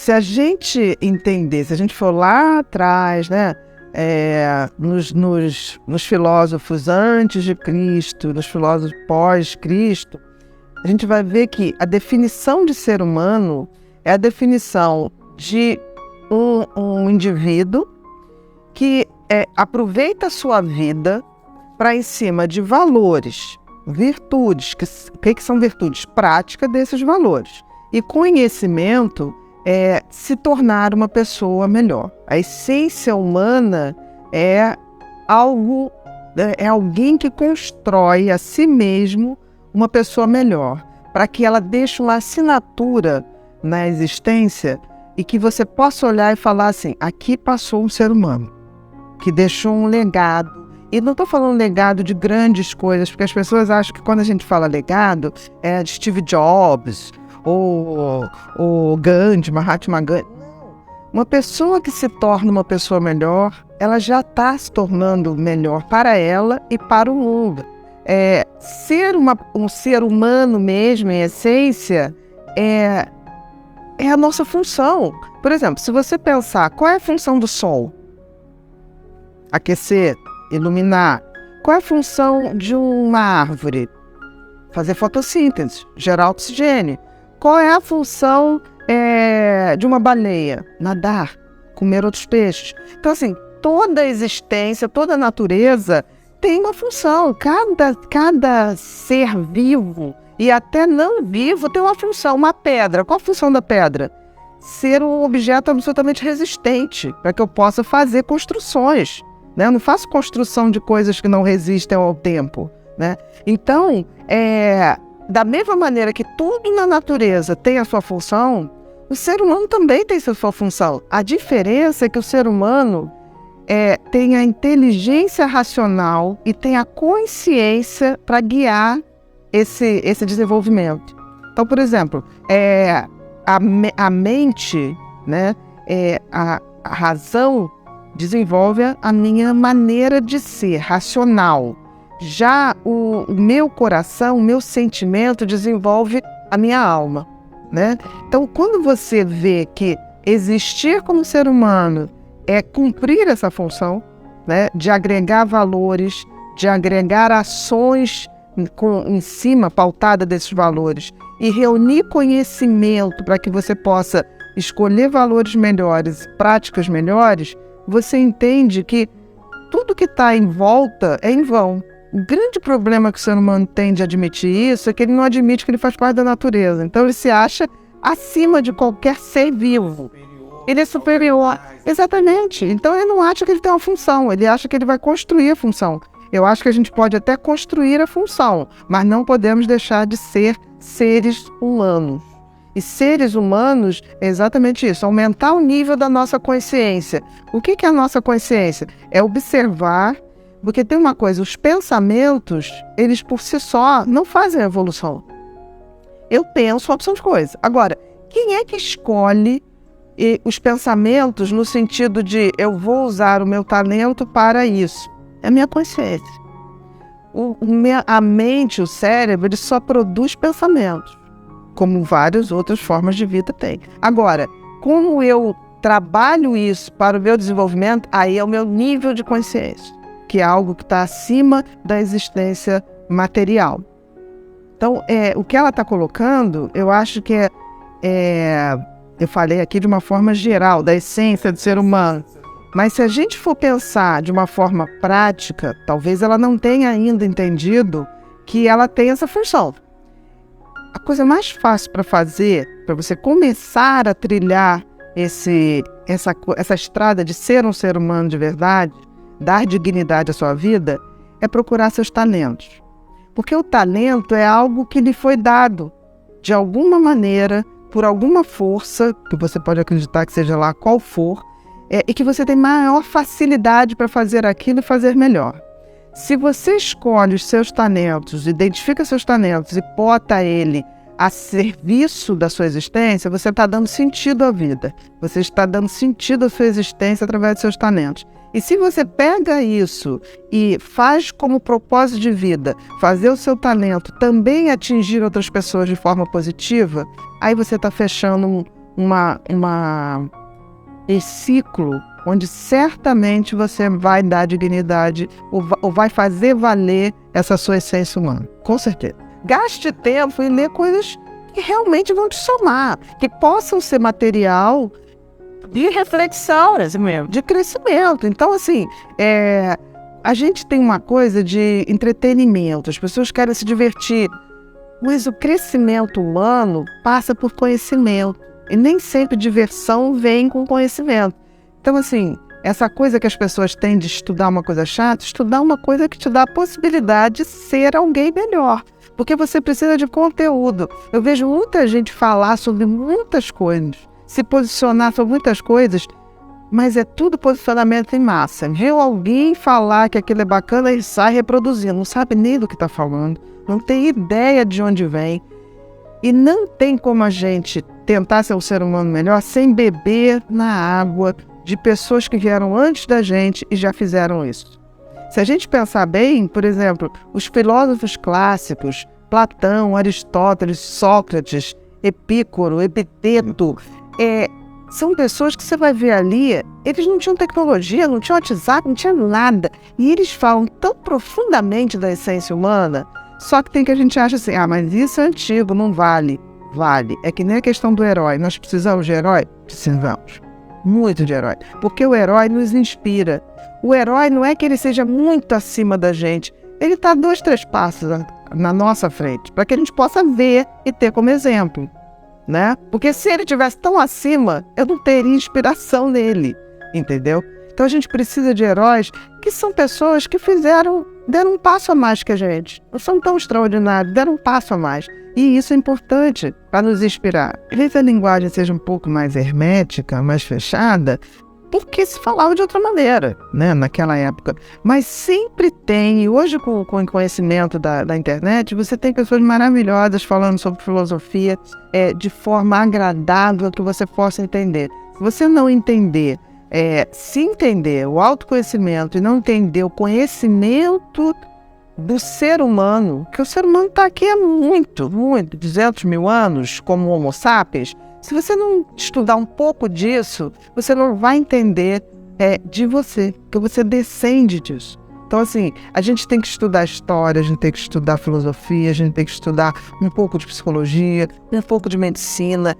se a gente entender, se a gente for lá atrás, né, nos filósofos antes de Cristo, nos filósofos pós-Cristo, a gente vai ver que a definição de ser humano é a definição de um indivíduo que aproveita a sua vida para, em cima de valores, virtudes, o que são virtudes? Prática desses valores. E conhecimento se tornar uma pessoa melhor. A essência humana é alguém que constrói a si mesmo uma pessoa melhor, para que ela deixe uma assinatura na existência e que você possa olhar e falar assim, aqui passou um ser humano, que deixou um legado. E não estou falando legado de grandes coisas, porque as pessoas acham que quando a gente fala legado, é de Steve Jobs, ou Gandhi, Mahatma Gandhi. Não. Uma pessoa que se torna uma pessoa melhor, ela já está se tornando melhor para ela e para o mundo. Ser um ser humano mesmo, em essência, é a nossa função. Por exemplo, se você pensar, qual é a função do sol? Aquecer, iluminar. Qual é a função de uma árvore? Fazer fotossíntese, gerar oxigênio. Qual é a função de uma baleia? Nadar, comer outros peixes. Então, assim, toda a existência, toda a natureza tem uma função. Cada ser vivo e até não vivo tem uma função. Uma pedra, qual a função da pedra? Ser um objeto absolutamente resistente, para que eu possa fazer construções. Né? Eu não faço construção de coisas que não resistem ao tempo. Né? Então, da mesma maneira que tudo na natureza tem a sua função, o ser humano também tem a sua função. A diferença é que o ser humano tem a inteligência racional e tem a consciência para guiar esse desenvolvimento. Então, por exemplo, a mente, né, a razão desenvolve a minha maneira de ser racional. Já o meu coração, o meu sentimento desenvolve a minha alma, né? Então, quando você vê que existir como ser humano é cumprir essa função, né, de agregar valores, de agregar ações em cima, pautada desses valores, e reunir conhecimento para que você possa escolher valores melhores, práticas melhores, você entende que tudo que está em volta é em vão. O grande problema que o ser humano tem de admitir isso é que ele não admite que ele faz parte da natureza. Então ele se acha acima de qualquer ser vivo. Ele é superior. Exatamente. Então ele não acha que ele tem uma função, ele acha que ele vai construir a função. Eu acho que a gente pode até construir a função, mas não podemos deixar de ser seres humanos. E seres humanos é exatamente isso, aumentar o nível da nossa consciência. O que é a nossa consciência? É observar, porque tem uma coisa, os pensamentos, eles por si só não fazem a evolução. Eu penso uma opção de coisa. Agora, quem é que escolhe os pensamentos no sentido de eu vou usar o meu talento para isso? É a minha consciência. A mente, o cérebro, ele só produz pensamentos, como várias outras formas de vida tem. Agora, como eu trabalho isso para o meu desenvolvimento, aí é o meu nível de consciência, que é algo que está acima da existência material. Então, o que ela está colocando, eu acho que eu falei aqui de uma forma geral, da essência do ser humano. Mas se a gente for pensar de uma forma prática, talvez ela não tenha ainda entendido que ela tem essa função. A coisa mais fácil para fazer, para você começar a trilhar essa estrada de ser um ser humano de verdade, dar dignidade à sua vida, é procurar seus talentos. Porque o talento é algo que lhe foi dado, de alguma maneira, por alguma força, que você pode acreditar que seja lá qual for, e que você tem maior facilidade para fazer aquilo e fazer melhor. Se você escolhe os seus talentos, identifica seus talentos e bota ele a serviço da sua existência, você está dando sentido à vida. Você está dando sentido à sua existência através dos seus talentos. E se você pega isso e faz como propósito de vida, fazer o seu talento também atingir outras pessoas de forma positiva, aí você está fechando esse ciclo onde certamente você vai dar dignidade ou vai fazer valer essa sua essência humana, com certeza. Gaste tempo em ler coisas que realmente vão te somar, que possam ser material de reflexão, mesmo, de crescimento. Então, assim, a gente tem uma coisa de entretenimento, as pessoas querem se divertir, mas o crescimento humano passa por conhecimento, e nem sempre diversão vem com conhecimento. Então, assim, essa coisa que as pessoas têm de estudar uma coisa chata, estudar uma coisa que te dá a possibilidade de ser alguém melhor, porque você precisa de conteúdo. Eu vejo muita gente falar sobre muitas coisas, se posicionar sobre muitas coisas, mas é tudo posicionamento em massa. Viu alguém falar que aquilo é bacana e sai reproduzindo, não sabe nem do que está falando, não tem ideia de onde vem. E não tem como a gente tentar ser um ser humano melhor sem beber na água de pessoas que vieram antes da gente e já fizeram isso. Se a gente pensar bem, por exemplo, os filósofos clássicos, Platão, Aristóteles, Sócrates, Epicuro, Epiteto, são pessoas que você vai ver ali, eles não tinham tecnologia, não tinham WhatsApp, não tinham nada. E eles falam tão profundamente da essência humana, só que tem que a gente acha assim, mas isso é antigo, não vale. Vale. É que nem a questão do herói. Nós precisamos de herói? Precisamos. Muito de herói. Porque o herói nos inspira. O herói não é que ele seja muito acima da gente. Ele está 2, 3 passos na nossa frente, para que a gente possa ver e ter como exemplo, né? Porque se ele estivesse tão acima, eu não teria inspiração nele, entendeu? Então a gente precisa de heróis que são pessoas que deram um passo a mais que a gente. Não são tão extraordinários, deram um passo a mais. E isso é importante para nos inspirar. Às vezes a linguagem seja um pouco mais hermética, mais fechada, porque se falava de outra maneira, né, naquela época. Mas sempre tem, e hoje com o conhecimento da internet, você tem pessoas maravilhosas falando sobre filosofia de forma agradável que você possa entender. Se você não entender, se entender o autoconhecimento e não entender o conhecimento do ser humano, que o ser humano está aqui há muito, 200 mil anos, como Homo sapiens. Se você não estudar um pouco disso, você não vai entender de você, porque você descende disso. Então, assim, a gente tem que estudar história, a gente tem que estudar filosofia, a gente tem que estudar um pouco de psicologia, um pouco de medicina,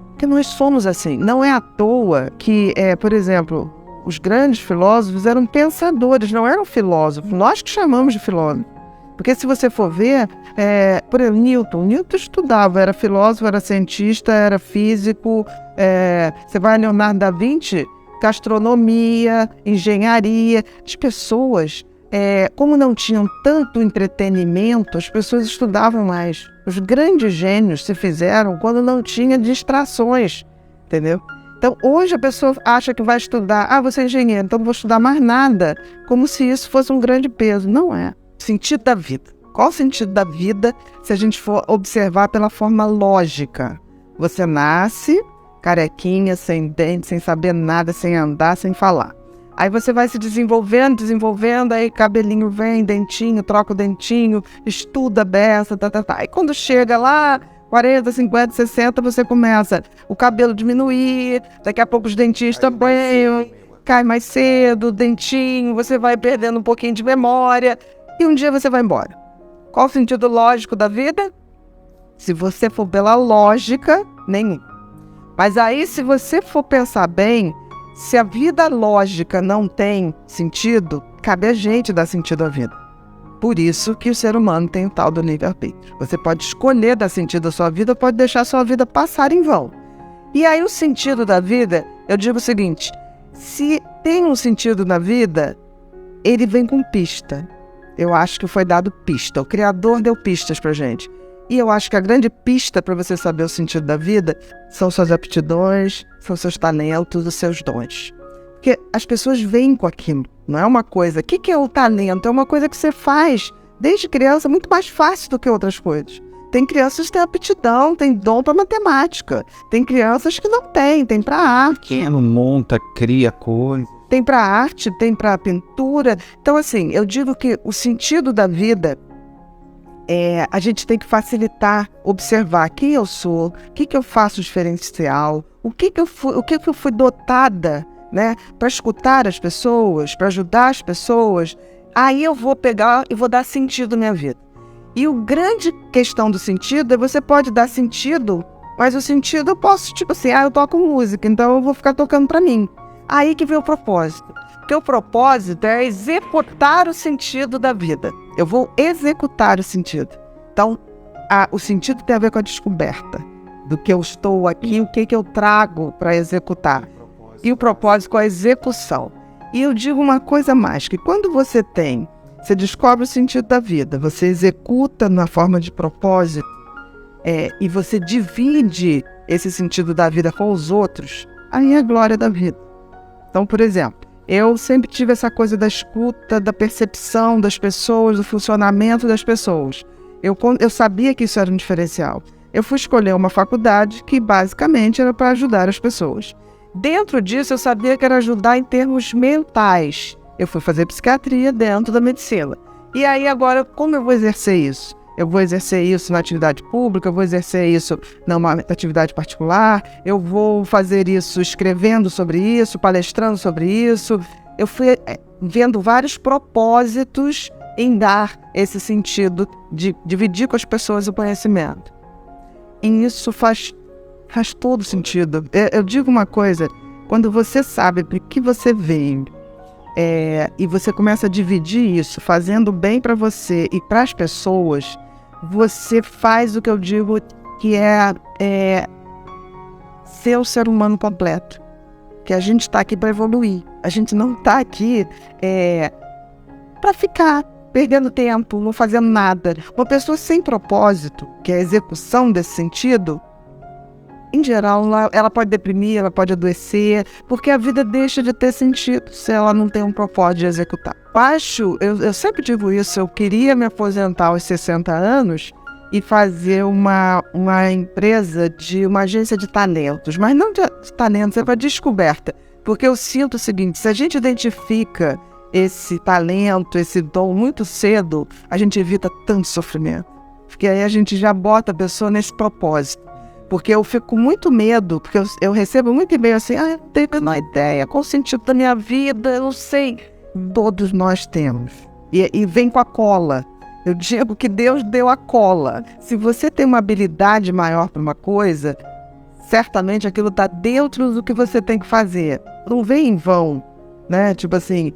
porque nós somos assim. Não é à toa que, por exemplo, os grandes filósofos eram pensadores, não eram filósofos. Nós que chamamos de filósofo. Porque se você for ver, por exemplo, Newton estudava, era filósofo, era cientista, era físico. Você vai a Leonardo da Vinci, gastronomia, engenharia. As pessoas, como não tinham tanto entretenimento, as pessoas estudavam mais. Os grandes gênios se fizeram quando não tinha distrações, entendeu? Então, hoje a pessoa acha que vai estudar, você é engenheiro, então não vou estudar mais nada, como se isso fosse um grande peso. Não é. Sentido da vida. Qual o sentido da vida se a gente for observar pela forma lógica? Você nasce carequinha, sem dente, sem saber nada, sem andar, sem falar. Aí você vai se desenvolvendo, aí cabelinho vem, dentinho, troca o dentinho, estuda, beça, Aí quando chega lá, 40, 50, 60, você começa o cabelo diminuir, daqui a pouco os dentinhos também, cai mais cedo, dentinho, você vai perdendo um pouquinho de memória e um dia você vai embora. Qual o sentido lógico da vida? Se você for pela lógica, nenhum. Mas aí, se você for pensar bem, se a vida lógica não tem sentido, cabe a gente dar sentido à vida. Por isso que o ser humano tem o tal do livre-arbítrio. Você pode escolher dar sentido à sua vida, pode deixar a sua vida passar em vão. E aí o sentido da vida, eu digo o seguinte, se tem um sentido na vida, ele vem com pista. Eu acho que foi dado pista, o Criador deu pistas pra gente. E eu acho que a grande pista para você saber o sentido da vida são suas aptidões, são seus talentos, os seus dons. Porque as pessoas vêm com aquilo, não é uma coisa. O que é o talento? É uma coisa que você faz desde criança muito mais fácil do que outras coisas. Tem crianças que têm aptidão, têm dom para matemática. Tem crianças que não têm, tem para arte. Quem não monta, cria coisa. Tem para arte, tem para pintura. Então, assim, eu digo que o sentido da vida A gente tem que facilitar, observar quem eu sou, o que eu faço diferencial, o que eu fui dotada, né, para escutar as pessoas, para ajudar as pessoas. Aí eu vou pegar e vou dar sentido à minha vida. E o grande questão do sentido é você pode dar sentido, mas o sentido eu posso, tipo assim, eu toco música, então eu vou ficar tocando para mim. Aí que vem o propósito. Porque o propósito é executar o sentido da vida. Eu vou executar o sentido. Então, o sentido tem a ver com a descoberta do que eu estou aqui, o que eu trago para executar. E o propósito com a execução. E eu digo uma coisa mais, que quando você descobre o sentido da vida, você executa na forma de propósito, e você divide esse sentido da vida com os outros, aí é a glória da vida. Então, por exemplo, eu sempre tive essa coisa da escuta, da percepção das pessoas, do funcionamento das pessoas. Eu sabia que isso era um diferencial. Eu fui escolher uma faculdade que basicamente era para ajudar as pessoas. Dentro disso, eu sabia que era ajudar em termos mentais. Eu fui fazer psiquiatria dentro da medicina. E aí agora, como eu vou exercer isso? Eu vou exercer isso na atividade pública, eu vou exercer isso numa atividade particular, eu vou fazer isso escrevendo sobre isso, palestrando sobre isso. Eu fui vendo vários propósitos em dar esse sentido de dividir com as pessoas o conhecimento. E isso faz todo sentido. Eu digo uma coisa, quando você sabe para que você veio, e você começa a dividir isso, fazendo bem para você e para as pessoas, você faz o que eu digo que é ser o ser humano completo. Que a gente está aqui para evoluir. A gente não está aqui para ficar perdendo tempo, não fazendo nada. Uma pessoa sem propósito, que é a execução desse sentido, em geral, ela pode deprimir, ela pode adoecer, porque a vida deixa de ter sentido se ela não tem um propósito de executar. Eu sempre digo isso, eu queria me aposentar aos 60 anos e fazer uma empresa uma agência de talentos, mas não de talentos, é para descoberta, porque eu sinto o seguinte, se a gente identifica esse talento, esse dom muito cedo, a gente evita tanto sofrimento, porque aí a gente já bota a pessoa nesse propósito. Porque eu fico com muito medo, porque eu recebo muito e-mail assim, eu não tenho a menor ideia, qual o sentido da minha vida, eu não sei. Todos nós temos. E vem com a cola. Eu digo que Deus deu a cola. Se você tem uma habilidade maior para uma coisa, certamente aquilo está dentro do que você tem que fazer. Não vem em vão, né? Tipo assim,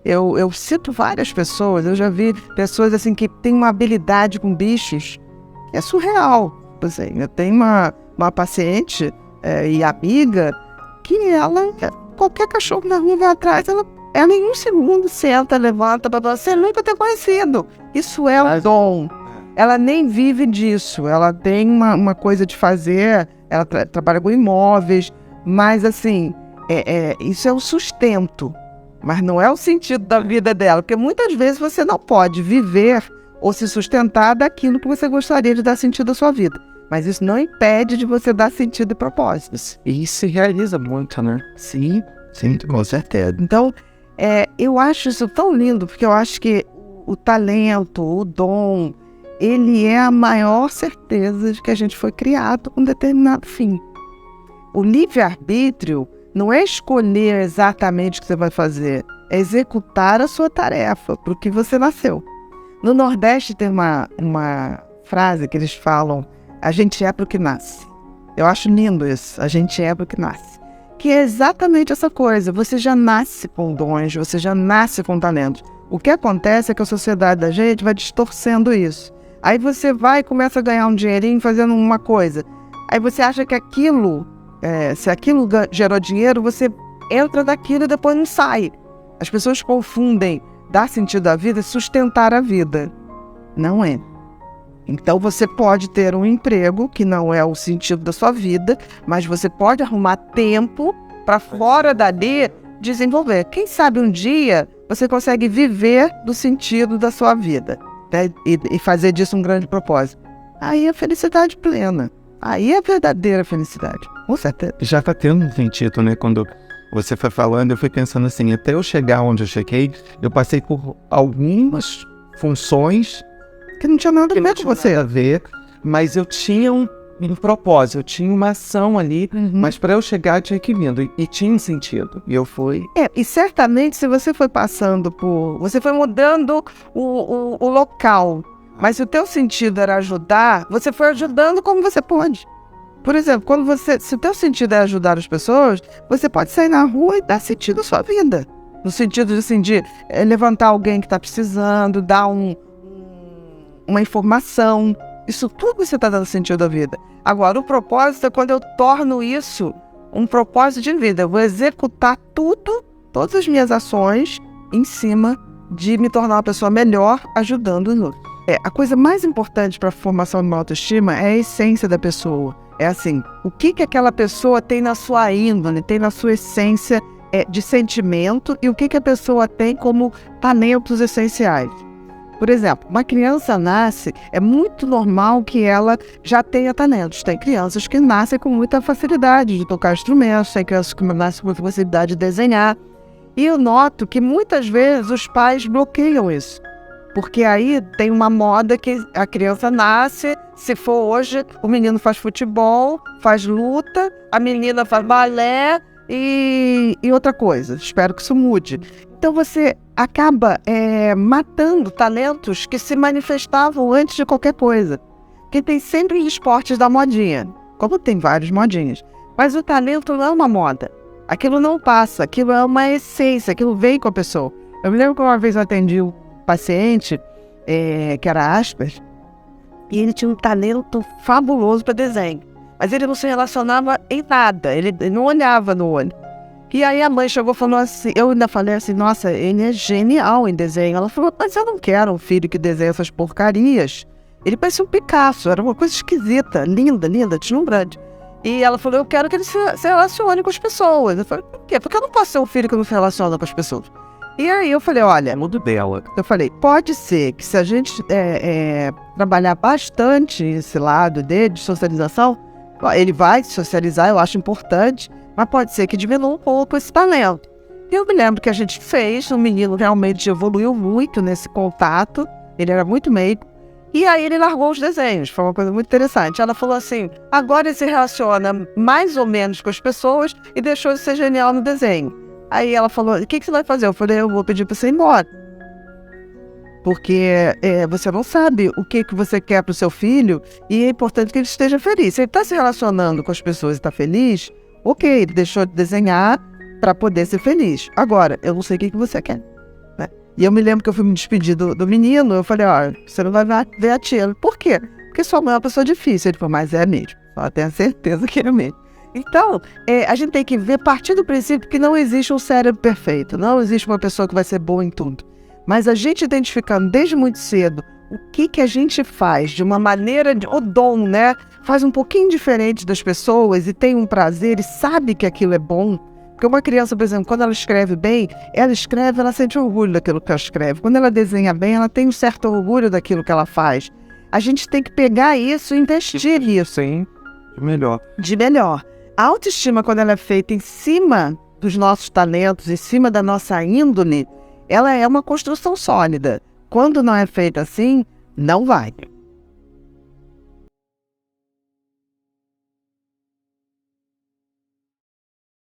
eu cito várias pessoas, eu já vi pessoas assim que têm uma habilidade com bichos que é surreal. Assim, eu tenho uma paciente e amiga que ela, qualquer cachorro na rua vai atrás, ela em um segundo senta, levanta, você nunca ter conhecido. Isso é um dom. Ela nem vive disso, ela tem uma coisa de fazer, ela trabalha com imóveis, mas assim, isso é o sustento, mas não é o sentido da vida dela, porque muitas vezes você não pode viver ou se sustentar daquilo que você gostaria de dar sentido à sua vida. Mas isso não impede de você dar sentido e propósitos. E isso se realiza muito, né? Sim, com certeza. Então, eu acho isso tão lindo, porque eu acho que o talento, o dom, ele é a maior certeza de que a gente foi criado com um determinado fim. O livre-arbítrio não é escolher exatamente o que você vai fazer, é executar a sua tarefa, para o que você nasceu. No Nordeste tem uma frase que eles falam, a gente é para o que nasce. Eu acho lindo isso, a gente é para o que nasce. Que é exatamente essa coisa, você já nasce com dons, você já nasce com talentos. O que acontece é que a sociedade da gente vai distorcendo isso. Aí você vai e começa a ganhar um dinheirinho fazendo uma coisa. Aí você acha que aquilo, se aquilo gerou dinheiro, você entra daquilo e depois não sai. As pessoas confundem dar sentido à vida e sustentar a vida. Não é. Então você pode ter um emprego que não é o sentido da sua vida, mas você pode arrumar tempo para fora dali desenvolver. Quem sabe um dia você consegue viver do sentido da sua vida, né? E fazer disso um grande propósito. Aí é felicidade plena. Aí é a verdadeira felicidade. Com certeza. Já está tendo um sentido, né? Quando você foi falando, eu fui pensando assim, até eu chegar onde eu cheguei, eu passei por algumas funções Que não tinha nada a Que não ver com tinha você. nada a ver, mas eu tinha um propósito, eu tinha uma ação ali, mas para eu chegar eu tinha que ir vindo, e tinha um sentido, e eu fui. E certamente se você foi passando por... Você foi mudando o local, mas se o teu sentido era ajudar, você foi ajudando como você pôde. Por exemplo, se o teu sentido é ajudar as pessoas, você pode sair na rua e dar sentido à sua vida. No sentido assim, de levantar alguém que está precisando, dar uma informação. Isso tudo você está dando sentido à vida. Agora, o propósito é quando eu torno isso um propósito de vida. Eu vou executar todas as minhas ações em cima de me tornar uma pessoa melhor ajudando os outros. A coisa mais importante para a formação de uma autoestima é a essência da pessoa. É assim, o que aquela pessoa tem na sua índole, tem na sua essência de sentimento e o que a pessoa tem como talentos essenciais. Por exemplo, uma criança nasce, é muito normal que ela já tenha talentos. Tem crianças que nascem com muita facilidade de tocar instrumentos, tem crianças que nascem com muita facilidade de desenhar. E eu noto que muitas vezes os pais bloqueiam isso. Porque aí tem uma moda que a criança nasce, se for hoje, o menino faz futebol, faz luta, a menina faz balé e outra coisa. Espero que isso mude. Então você acaba matando talentos que se manifestavam antes de qualquer coisa. Porque tem sempre os esportes da modinha, como tem vários modinhas. Mas o talento não é uma moda. Aquilo não passa, aquilo é uma essência, aquilo vem com a pessoa. Eu me lembro que uma vez eu atendi um paciente que era Asperger, e ele tinha um talento fabuloso para desenho. Mas ele não se relacionava em nada, ele não olhava no olho. E aí a mãe chegou e falou assim, eu ainda falei assim, nossa, ele é genial em desenho. Ela falou, mas eu não quero um filho que desenha essas porcarias. Ele parecia um Picasso, era uma coisa esquisita, linda, deslumbrante. E ela falou, eu quero que ele se relacione com as pessoas. Eu falei, por quê? Porque eu não posso ser um filho que não se relaciona com as pessoas. E aí eu falei, olha, Mundo dela. eu falei, pode ser que se a gente trabalhar bastante esse lado de socialização, ele vai socializar, eu acho importante, mas pode ser que diminua um pouco esse talento. E eu me lembro que a gente fez, o menino realmente evoluiu muito nesse contato, ele era muito meigo, e aí ele largou os desenhos, foi uma coisa muito interessante. Ela falou assim, agora ele se relaciona mais ou menos com as pessoas e deixou de ser genial no desenho. Aí ela falou, o que você vai fazer? Eu falei, eu vou pedir para você ir embora. Porque você não sabe o que você quer para o seu filho e é importante que ele esteja feliz. Se ele está se relacionando com as pessoas e está feliz, ok, ele deixou de desenhar para poder ser feliz. Agora, eu não sei o que você quer. Né? E eu me lembro que eu fui me despedir do menino, eu falei, ó, você não vai ver a tia. Por quê? Porque sua mãe é uma pessoa difícil. Ele falou, mas é mesmo. Só tenho certeza que é mesmo. Então, a gente tem que ver, partir do princípio que não existe um cérebro perfeito, não existe uma pessoa que vai ser boa em tudo. Mas a gente identificando desde muito cedo o que a gente faz de uma maneira, o dom, né? Faz um pouquinho diferente das pessoas e tem um prazer e sabe que aquilo é bom. Porque uma criança, por exemplo, quando ela escreve bem, ela sente orgulho daquilo que ela escreve. Quando ela desenha bem, ela tem um certo orgulho daquilo que ela faz. A gente tem que pegar isso e investir nisso. Sim, de melhor. A autoestima, quando ela é feita em cima dos nossos talentos, em cima da nossa índole, ela é uma construção sólida. Quando não é feita assim, não vai.